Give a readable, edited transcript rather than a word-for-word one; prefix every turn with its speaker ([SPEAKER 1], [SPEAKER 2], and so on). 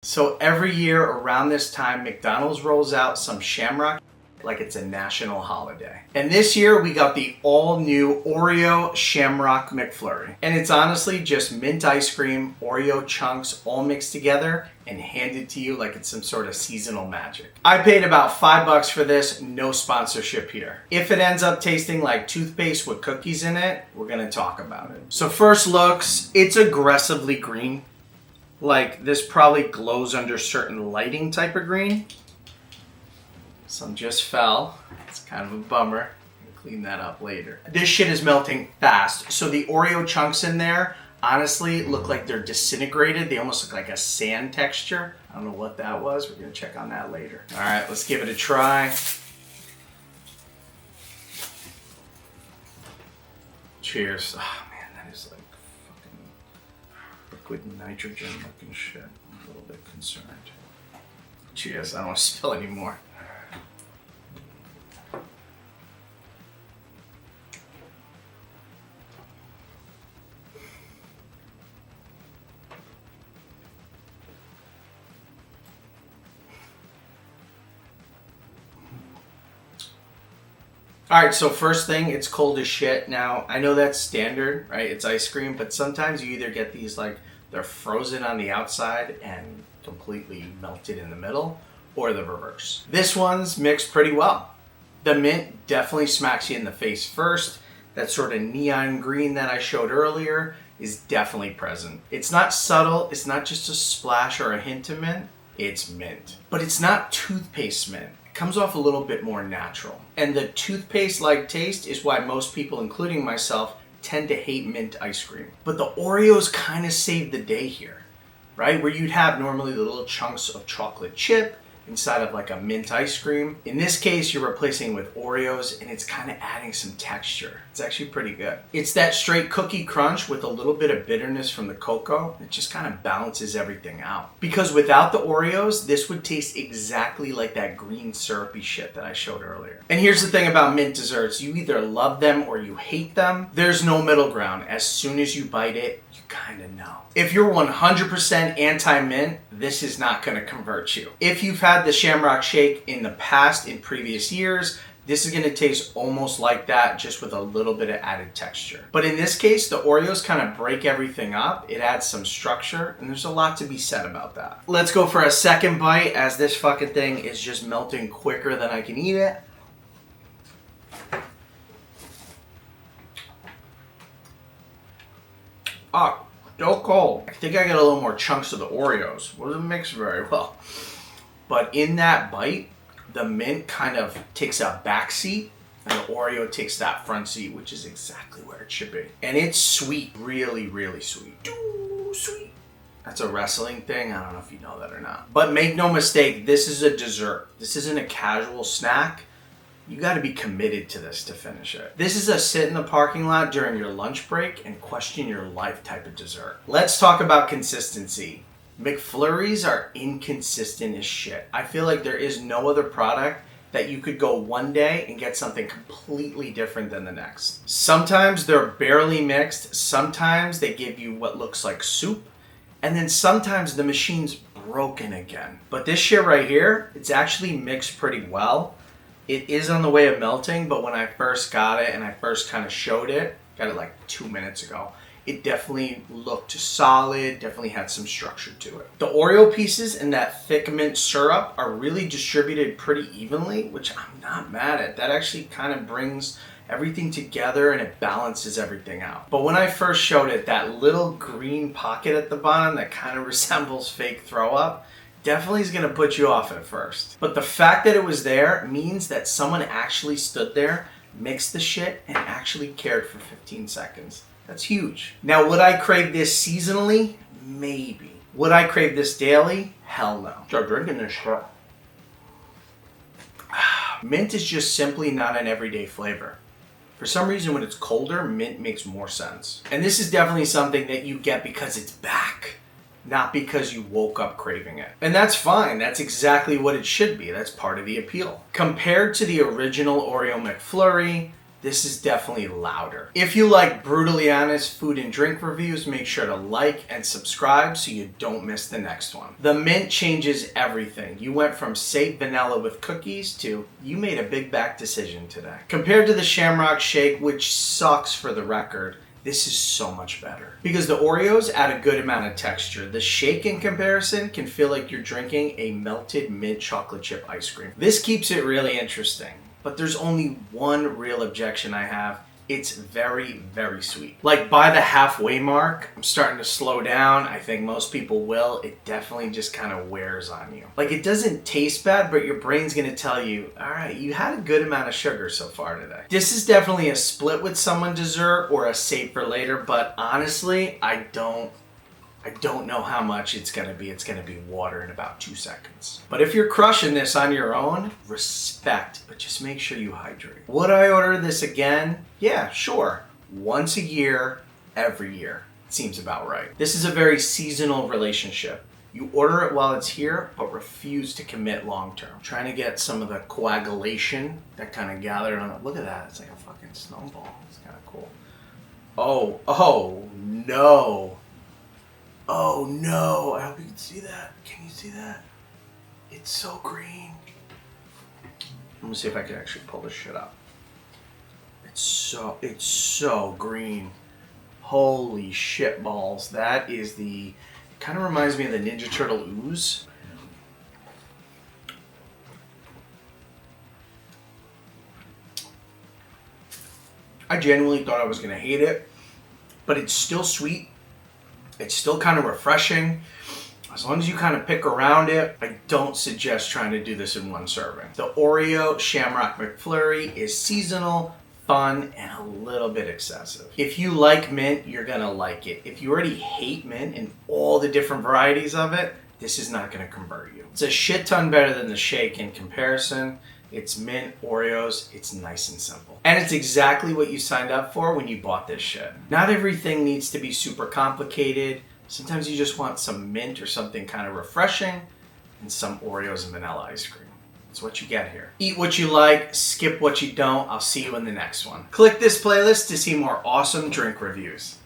[SPEAKER 1] So every year around this time, McDonald's rolls out some Shamrock like it's a national holiday. And this year we got the all new Oreo Shamrock McFlurry. And it's honestly just mint ice cream, Oreo chunks all mixed together and handed to you like it's some sort of seasonal magic. I paid about $5 for this, no sponsorship here. If it ends up tasting like toothpaste with cookies in it, we're gonna talk about it. So first looks, it's aggressively green. Like this probably glows under certain lighting type of green. Some just fell. It's kind of a bummer. I'll clean that up later. This shit is melting fast. So the Oreo chunks in there honestly look like they're disintegrated. They almost look like a sand texture. I don't know what that was. We're gonna check on that later. All right, let's give it a try. Cheers. Oh man, that is like fucking liquid nitrogen looking shit. I'm a little bit concerned. Cheers, I don't want to spill anymore. All right, so first thing, it's cold as shit. Now, I know that's standard, right? It's ice cream, but sometimes you either get these like they're frozen on the outside and completely melted in the middle, or the reverse. This one's mixed pretty well. The mint definitely smacks you in the face first. That sort of neon green that I showed earlier is definitely present. It's not subtle, it's not just a splash or a hint of mint, it's mint. But it's not toothpaste mint. Comes off a little bit more natural. And the toothpaste-like taste is why most people, including myself, tend to hate mint ice cream. But the Oreos kind of saved the day here, right? Where you'd have normally the little chunks of chocolate chip inside of like a mint ice cream. In this case, you're replacing with Oreos and it's kind of adding some texture. It's actually pretty good. It's that straight cookie crunch with a little bit of bitterness from the cocoa. It just kind of balances everything out. Because without the Oreos, this would taste exactly like that green syrupy shit that I showed earlier. And here's the thing about mint desserts. You either love them or you hate them. There's no middle ground. As soon as you bite it, you kind of know. If you're 100% anti-mint, this is not going to convert you. If you've had the Shamrock Shake in the past, in previous years, this is going to taste almost like that, just with a little bit of added texture. But in this case, the Oreos kind of break everything up. It adds some structure, and there's a lot to be said about that. Let's go for a second bite, as this fucking thing is just melting quicker than I can eat it. Oh, still cold. I think I got a little more chunks of the Oreos. Wasn't mixed very well. But in that bite, the mint kind of takes a back seat and the Oreo takes that front seat, which is exactly where it should be. And it's sweet, really, really sweet. Too sweet. That's a wrestling thing. I don't know if you know that or not. But make no mistake, this is a dessert. This isn't a casual snack. You got to be committed to this to finish it. This is a sit in the parking lot during your lunch break and question your life type of dessert. Let's talk about consistency. McFlurries are inconsistent as shit. I feel like there is no other product that you could go one day and get something completely different than the next. Sometimes they're barely mixed. Sometimes they give you what looks like soup. And then sometimes the machine's broken again. But this shit right here, it's actually mixed pretty well. It is on the way of melting, but when I first got it and I first kind of showed it, got it like 2 minutes ago, it definitely looked solid, definitely had some structure to it. The Oreo pieces and that thick mint syrup are really distributed pretty evenly, which I'm not mad at. That actually kind of brings everything together and it balances everything out. But when I first showed it, that little green pocket at the bottom that kind of resembles fake throw up, definitely is gonna put you off at first. But the fact that it was there means that someone actually stood there, mixed the shit, and actually cared for 15 seconds. That's huge. Now, would I crave this seasonally? Maybe. Would I crave this daily? Hell no. Start drinking this shit. Mint is just simply not an everyday flavor. For some reason, when it's colder, mint makes more sense. And this is definitely something that you get because it's back, not because you woke up craving it. And that's fine. That's exactly what it should be. That's part of the appeal. Compared to the original Oreo McFlurry, This is definitely louder. If you like brutally honest food and drink reviews, make sure to like and subscribe so you don't miss the next one. The mint changes everything. You went from safe vanilla with cookies to you made a big back decision today. Compared to the Shamrock Shake, which sucks for the record, this is so much better. Because the Oreos add a good amount of texture. The shake in comparison can feel like you're drinking a melted mint chocolate chip ice cream. This keeps it really interesting. But there's only one real objection I have. It's very, very sweet. Like by the halfway mark, I'm starting to slow down. I think most people will. It definitely just kind of wears on you. Like it doesn't taste bad, but your brain's gonna tell you, all right, you had a good amount of sugar so far today. This is definitely a split with someone dessert or a save for later, but honestly, I don't know how much it's gonna be. It's gonna be water in about 2 seconds. But if you're crushing this on your own, respect, but just make sure you hydrate. Would I order this again? Yeah, sure. Once a year, every year. Seems about right. This is a very seasonal relationship. You order it while it's here, but refuse to commit long term. Trying to get some of the coagulation that kind of gathered on it. Look at that, it's like a fucking snowball. It's kind of cool. Oh no. Oh no, I hope you can see that. Can you see that? It's so green. Let me see if I can actually pull this shit up. It's so green. Holy shit balls. That is kind of reminds me of the Ninja Turtle ooze. I genuinely thought I was gonna hate it, but it's still sweet. It's still kind of refreshing. As long as you kind of pick around it, I don't suggest trying to do this in one serving. The Oreo Shamrock McFlurry is seasonal, fun, and a little bit excessive. If you like mint, you're gonna like it. If you already hate mint and all the different varieties of it, this is not gonna convert you. It's a shit ton better than the shake in comparison. It's mint, Oreos, it's nice and simple. And it's exactly what you signed up for when you bought this shit. Not everything needs to be super complicated. Sometimes you just want some mint or something kind of refreshing and some Oreos and vanilla ice cream. It's what you get here. Eat what you like, skip what you don't. I'll see you in the next one. Click this playlist to see more awesome drink reviews.